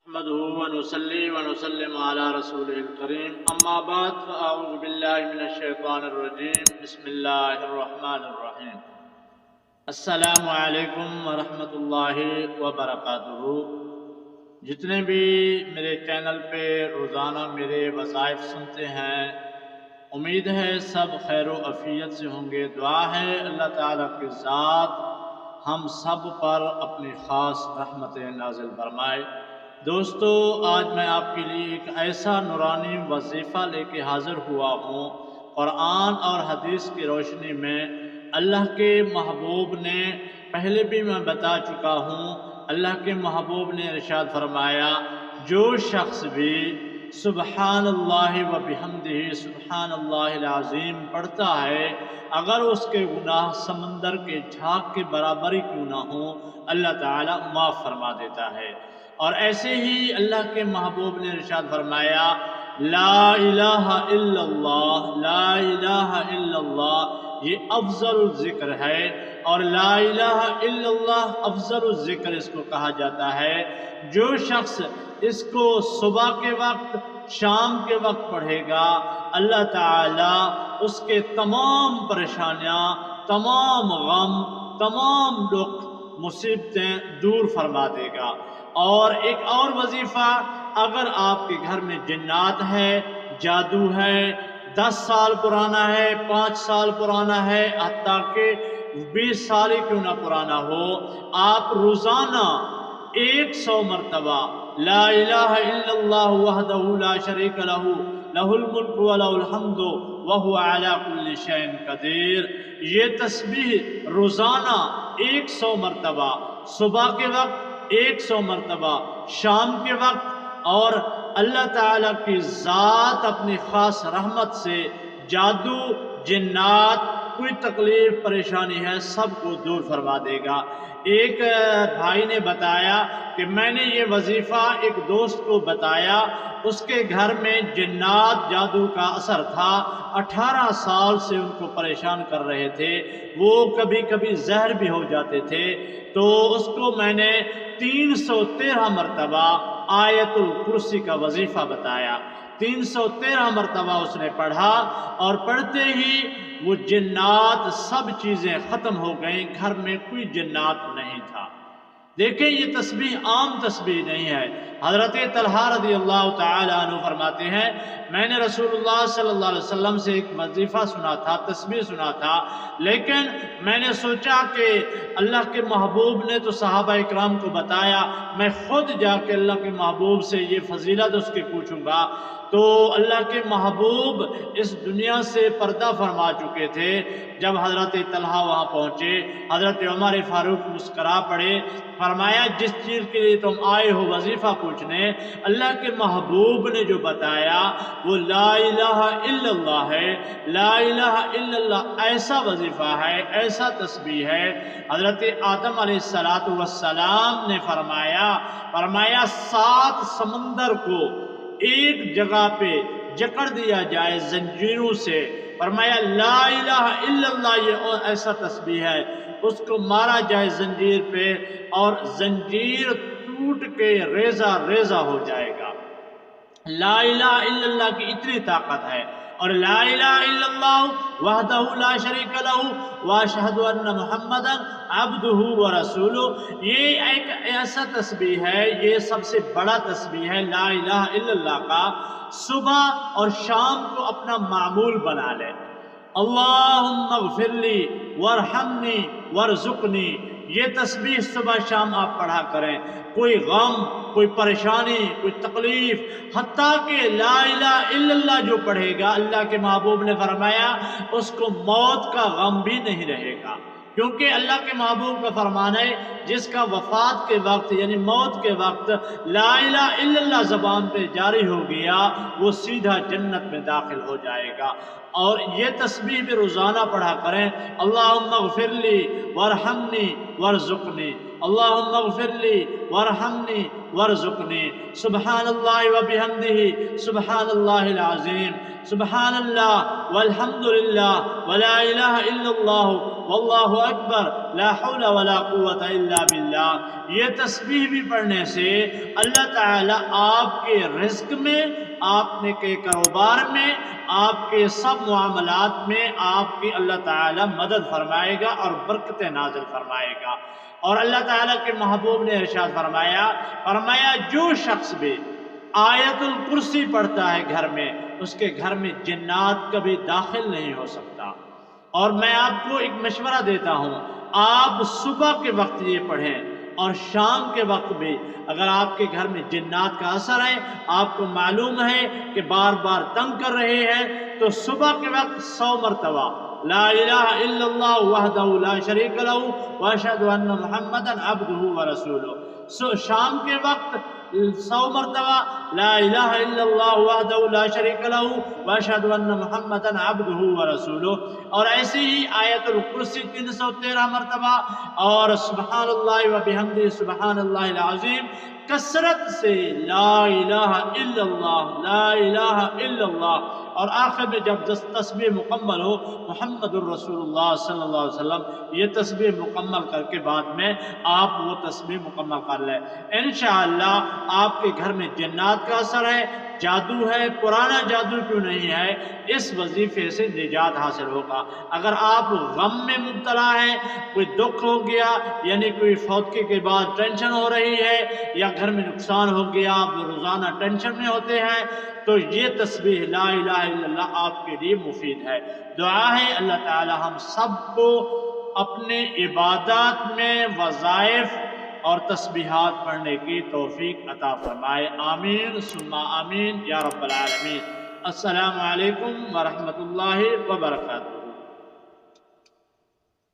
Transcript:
نحمده ونصلي ونسلم على رسوله الكريم اما بعد فاعوذ باللہ من الشیطان الرجیم بسم اللہ الرحمن الرحیم السلام علیکم ورحمۃ اللہ وبرکاتہ۔ جتنے بھی میرے چینل پہ روزانہ میرے وظائف سنتے ہیں، امید ہے سب خیر و عافیت سے ہوں گے۔ دعا ہے اللہ تعالیٰ کی ذات ہم سب پر اپنی خاص رحمت نازل فرمائے۔ دوستو، آج میں آپ کے لیے ایک ایسا نورانی وظیفہ لے کے حاضر ہوا ہوں۔ قرآن اور حدیث کی روشنی میں اللہ کے محبوب نے پہلے بھی میں بتا چکا ہوں، اللہ کے محبوب نے ارشاد فرمایا، جو شخص بھی سبحان اللہ و بحمدہ سبحان اللہ العظیم پڑھتا ہے، اگر اس کے گناہ سمندر کے جھاگ کے برابر ہی کیوں نہ ہوں، اللہ تعالیٰ معاف فرما دیتا ہے۔ اور ایسے ہی اللہ کے محبوب نے ارشاد فرمایا، لا الہ الا اللہ، لا الہ الا اللہ یہ افضل الذکر ہے، اور لا الہ الا اللہ افضل الذکر اس کو کہا جاتا ہے۔ جو شخص اس کو صبح کے وقت، شام کے وقت پڑھے گا، اللہ تعالیٰ اس کے تمام پریشانیاں، تمام غم، تمام دکھ، مصیبتیں دور فرما دے گا۔ اور ایک اور وظیفہ، اگر آپ کے گھر میں جنات ہے، جادو ہے، 10 سال پرانا ہے، 5 سال پرانا ہے، حتیٰ کہ 20 سال ہی کیوں نہ پرانا ہو، آپ روزانہ 100 مرتبہ لا الہ الا اللہ وحدہ لا شریک لہ لہ الملک ولہ الحمد وہو علی کل شیء قدیر، یہ تسبیح روزانہ 100 مرتبہ، صبح کے وقت 100 مرتبہ، شام کے وقت، اور اللہ تعالیٰ کی ذات اپنی خاص رحمت سے جادو، جنات، کوئی تکلیف پریشانی ہے سب کو دور فرما دے گا۔ ایک بھائی نے بتایا کہ میں نے یہ وظیفہ ایک دوست کو بتایا، اس کے گھر میں جنات، جادو کا اثر تھا، 18 سال سے ان کو پریشان کر رہے تھے، وہ کبھی کبھی زہر بھی ہو جاتے تھے۔ تو اس کو میں نے 313 مرتبہ آیت الکرسی کا وظیفہ بتایا، 313 مرتبہ اس نے پڑھا، اور پڑھتے ہی وہ جنات سب چیزیں ختم ہو گئیں، گھر میں کوئی جنات نہیں تھا۔ دیکھیں، یہ تسبیح عام تسبیح نہیں ہے۔ حضرت طلحہ رضی اللہ تعالی عنہ فرماتے ہیں، میں نے رسول اللہ صلی اللہ علیہ وسلم سے ایک وظیفہ سنا تھا، تسبیح سنا تھا، لیکن میں نے سوچا کہ اللہ کے محبوب نے تو صحابہ اکرام کو بتایا، میں خود جا کے اللہ کے محبوب سے یہ فضیلت اس کی پوچھوں گا۔ تو اللہ کے محبوب اس دنیا سے پردہ فرما چکے تھے۔ جب حضرت طلحہ وہاں پہنچے، حضرت عمر فاروق مسکرا پڑے، فرمایا، جس چیز کے لیے تم آئے ہو وظیفہ پوچھنے، اللہ کے محبوب نے جو بتایا وہ لا الہ الا اللہ ہے۔ لا الہ الا اللہ ایسا وظیفہ ہے، ایسا تسبیح ہے۔ حضرت آدم علیہ السلام نے فرمایا 7 سمندر کو ایک جگہ پہ جکڑ دیا جائے زنجیروں سے، فرمایا لا الہ الا اللہ یہ ایسا تسبیح ہے، اس کو مارا جائے زنجیر پہ اور زنجیر ٹوٹ کے ریزہ ریزہ ہو جائے گا۔ لا الہ الا اللہ کی اتنی طاقت ہے۔ اور لا الہ الا اللہ وحدہ لا شریک لہ واشہد ان محمدا عبدہ ورسولہ، یہ ایک ایسا تسبیح ہے، یہ سب سے بڑا تسبیح ہے لا الہ الا اللہ کا۔ صبح اور شام کو اپنا معمول بنا لے، اللہم اغفر لی وارحمنی وارزقنی، یہ تسبیح صبح شام آپ پڑھا کریں۔ کوئی غم، کوئی پریشانی، کوئی تکلیف، حتیٰ کہ لا الہ الا اللہ جو پڑھے گا، اللہ کے محبوب نے فرمایا اس کو موت کا غم بھی نہیں رہے گا، کیونکہ اللہ کے محبوب کا فرمان ہے، جس کا وفات کے وقت یعنی موت کے وقت لا الہ الا اللہ زبان پہ جاری ہو گیا، وہ سیدھا جنت میں داخل ہو جائے گا۔ اور یہ تسبیح بھی روزانہ پڑھا کریں، اللہم اغفر لی وارحمنی وارزقنی، اللہم اغفر لی وارحمنی وارزقنی سبحان اللہ وبحمدہ سبحان اللہ العظیم سبحان اللہ والحمد للہ ولا الہ الا اللہ واللہ اکبر لا حول ولا قوت الا باللہ۔ یہ تسبیح بھی پڑھنے سے اللہ تعالیٰ آپ کے رزق میں، آپ نے کے کاروبار میں، آپ کے سب معاملات میں آپ کی اللہ تعالیٰ مدد فرمائے گا اور برکت نازل فرمائے گا۔ اور اللہ تعالیٰ کے محبوب نے ارشاد فرمایا جو شخص بھی آیت الکرسی پڑھتا ہے گھر میں، اس کے گھر میں جنات کبھی داخل نہیں ہو سکتا۔ اور میں آپ کو ایک مشورہ دیتا ہوں، آپ صبح کے وقت یہ پڑھیں اور شام کے وقت بھی۔ اگر آپ کے گھر میں جنات کا اثر ہے، آپ کو معلوم ہے کہ بار بار تنگ کر رہے ہیں، تو صبح کے وقت 100 مرتبہ لا الہ الا اللہ وحدہ لا شریک لہ واشہد ان محمدا عبدہ ورسولہ۔ شام کے وقت 100 مرتبہ لا الہ الا اللہ وحدہ لا شریک لہ واشہد ان محمدا عبدہ ورسولہ۔ اور ایسے ہی آیت الکرسی 313 مرتبہ، اور سبحان اللہ وبحمدہ سبحان اللہ العظیم کثرت سے لا الہ الا اللہ لا الہ الا اللہ۔ اور آخر میں جب تسبیح مکمل ہو محمد الرسول اللہ صلی اللہ علیہ وسلم، یہ تسبیح مکمل کر کے بعد میں آپ وہ تسبیح مکمل کر لیں۔ انشاءاللہ آپ کے گھر میں جنات کا اثر ہے، جادو ہے، پرانا جادو کیوں نہیں ہے، اس وظیفے سے نجات حاصل ہوگا۔ اگر آپ غم میں مبتلا ہیں، کوئی دکھ ہو گیا، یعنی کوئی فوتگی کے بعد ٹینشن ہو رہی ہے، یا گھر میں نقصان ہو گیا، آپ روزانہ ٹینشن میں ہوتے ہیں، تو یہ تسبیح لا الہ الا اللہ آپ کے لیے مفید ہے۔ دعا ہے اللہ تعالی ہم سب کو اپنے عبادات میں وظائف اور تسبیحات پڑھنے کی توفیق عطا فرمائے، آمین ثم آمین یا رب العالمین۔ السلام علیکم ورحمۃ اللہ وبرکاتہ۔